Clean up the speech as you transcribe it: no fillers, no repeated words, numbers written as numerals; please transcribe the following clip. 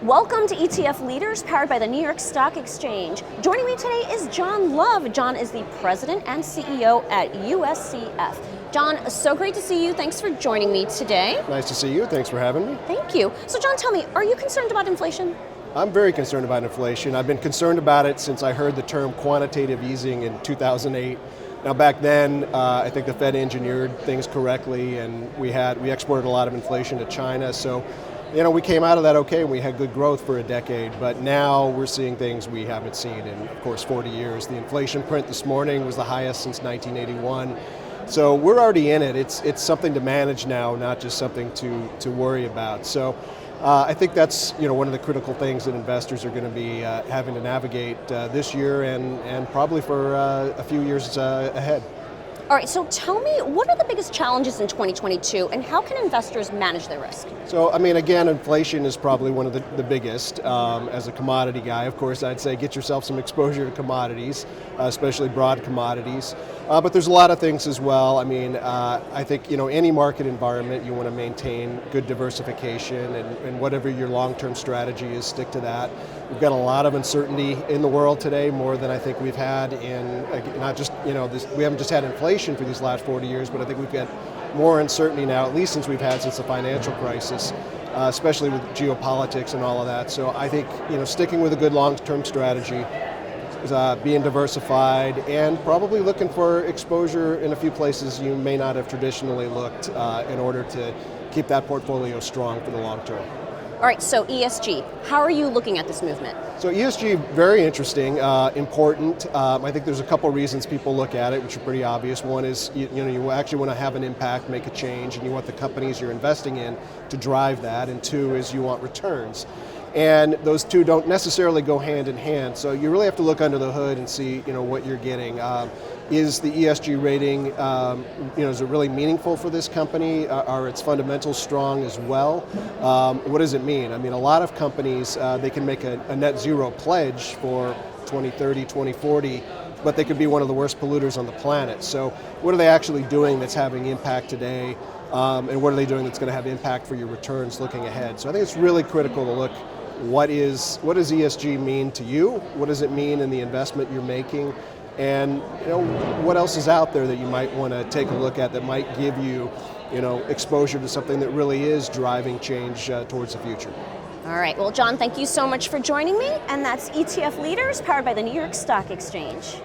Welcome to ETF Leaders, powered by the New York Stock Exchange. Joining me today is John Love. John is the President and CEO at USCF. John, so great to see you. Thanks for joining me today. Nice to see you. Thanks for having me. Thank you. So John, tell me, are you concerned about inflation? I'm very concerned about inflation. I've been concerned about it since I heard the term quantitative easing in 2008. Now back then, I think the Fed engineered things correctly, and we exported a lot of inflation to China. So, we came out of that okay, and we had good growth for a decade. But now we're seeing things we haven't seen in, of course, 40 years. The inflation print this morning was the highest since 1981. So we're already in it. It's something to manage now, not just something to worry about. So I think that's one of the critical things that investors are going to be having to navigate this year and probably for a few years ahead. All right, so tell me, what are the biggest challenges in 2022, and how can investors manage their risk? So, again, inflation is probably one of the biggest. As a commodity guy, of course, I'd say get yourself some exposure to commodities, especially broad commodities. But there's a lot of things as well. I think, any market environment, you want to maintain good diversification, and whatever your long-term strategy is, stick to that. We've got a lot of uncertainty in the world today, more than I think we've had in, not just, we haven't just had inflation for these last 40 years, but I think we've got more uncertainty now, at least since the financial crisis, especially with geopolitics and all of that. So I think, sticking with a good long-term strategy, being diversified, and probably looking for exposure in a few places you may not have traditionally looked in order to keep that portfolio strong for the long term. All right, so ESG, how are you looking at this movement? So ESG, very interesting, important. I think there's a couple reasons people look at it, which are pretty obvious. One is, you actually want to have an impact, make a change, and you want the companies you're investing in to drive that. And two is you want returns. And those two don't necessarily go hand in hand. So you really have to look under the hood and see, what you're getting. Is the ESG rating, is it really meaningful for this company? Are its fundamentals strong as well? What does it mean? A lot of companies, they can make a net zero pledge for 2030, 2040, but they could be one of the worst polluters on the planet. So what are they actually doing that's having impact today? And what are they doing that's going to have impact for your returns looking ahead? So I think it's really critical to look, what does ESG mean to you? What does it mean in the investment you're making? And what else is out there that you might want to take a look at that might give you, exposure to something that really is driving change towards the future. All right, well, John, thank you so much for joining me, and that's ETF Leaders, powered by the New York Stock Exchange.